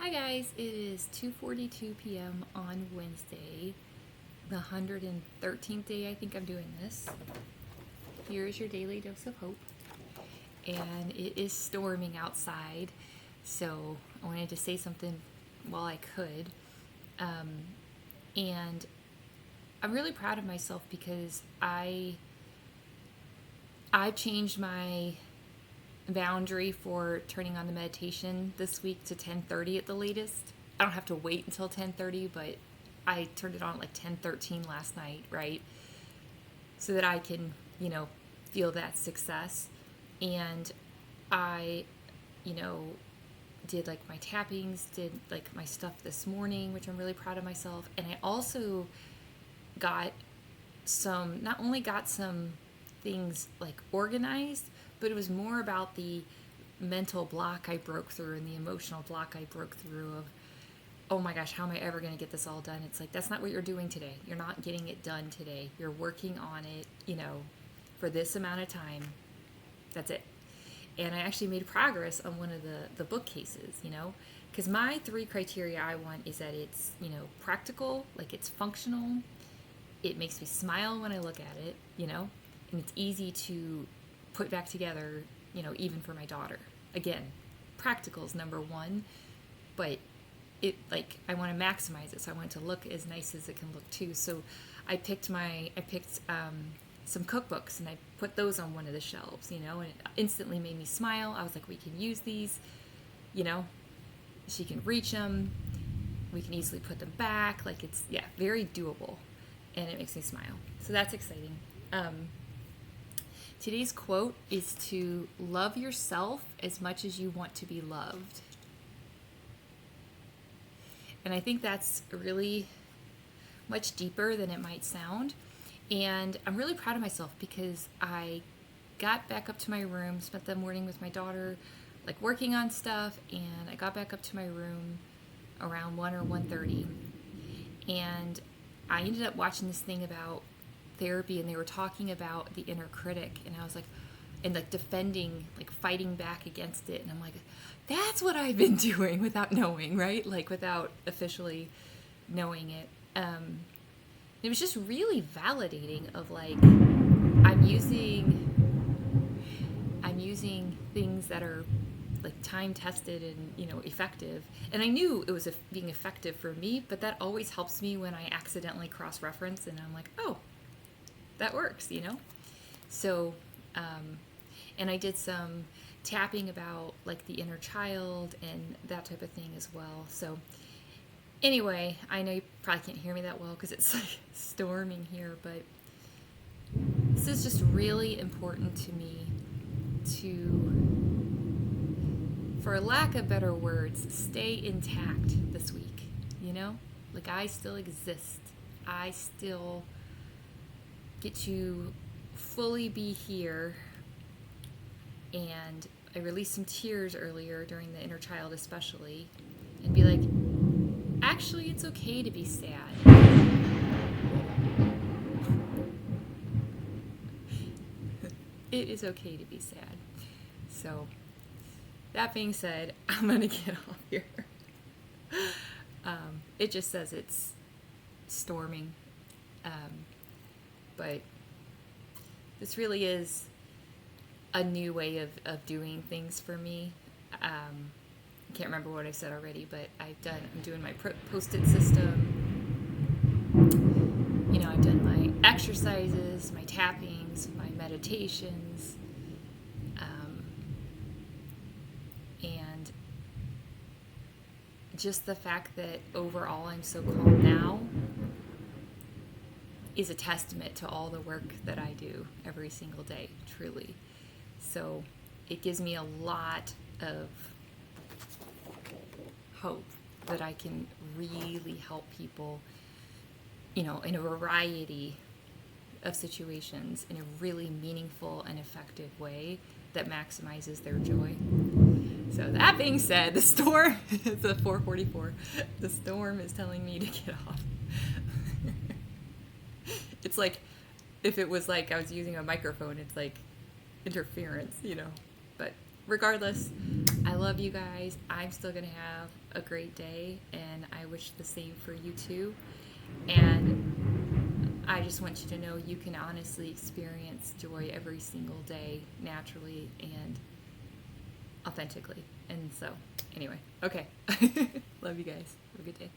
Hi guys, it is 2:42 p.m. on Wednesday, the 113th day I think I'm doing this. Here is your daily dose of hope. And it is storming outside, so I wanted to say something while I could. And I'm really proud of myself because I've changed my boundary for turning on the meditation this week to 10:30 at the latest. I don't have to wait until 10:30, but I turned it on at like 10:13 last night, right? So that I can, feel that success. And I, did like my tappings, did like my stuff this morning, which I'm really proud of myself. And I also not only got some things like organized, but it was more about the mental block I broke through and the emotional block I broke through of, oh my gosh, how am I ever going to get this all done? It's like, that's not what you're doing today. You're not getting it done today. You're working on it, for this amount of time. That's it. And I actually made progress on one of the bookcases, because my 3 criteria I want is that it's, practical, like it's functional. It makes me smile when I look at it, and it's easy to put back together, even for my daughter. Again, practical is number 1, but I want to maximize it, so I want it to look as nice as it can look too. So I picked some cookbooks and I put those on one of the shelves, and it instantly made me smile. I was like, we can use these, she can reach them, we can easily put them back. Like it's, very doable, and it makes me smile. So that's exciting. Today's quote is to love yourself as much as you want to be loved. And I think that's really much deeper than it might sound. And I'm really proud of myself because I got back up to my room, spent the morning with my daughter, like working on stuff, and I got back up to my room around 1 or 1:30. And I ended up watching this thing about therapy, and they were talking about the inner critic, and I was like, and like defending, like fighting back against it, and I'm like, that's what I've been doing without knowing, right? Like without officially knowing it. It was just really validating of like, I'm using things that are like time tested and effective, and I knew it was being effective for me, but that always helps me when I accidentally cross-reference and I'm like, oh, that works, So, and I did some tapping about like the inner child and that type of thing as well. So anyway, I know you probably can't hear me that well because it's like storming here, but this is just really important to me to, for lack of better words, stay intact this week, Like I still exist. I still get to fully be here. And I released some tears earlier during the inner child especially, and be like, actually it's okay to be sad. It is okay to be sad. So that being said, I'm gonna get off here. It just says it's storming. But this really is a new way of doing things for me. I can't remember what I said already, but I'm doing my post-it system. I've done my exercises, my tappings, my meditations, and just the fact that overall I'm so calm now is a testament to all the work that I do every single day, truly. So it gives me a lot of hope that I can really help people, in a variety of situations in a really meaningful and effective way that maximizes their joy. So that being said, the storm, it's a 4:44, the storm is telling me to get off. It's like, if it was like I was using a microphone, it's like interference, But regardless, I love you guys. I'm still going to have a great day, and I wish the same for you too. And I just want you to know you can honestly experience joy every single day naturally and authentically. And so, anyway, okay. Love you guys. Have a good day.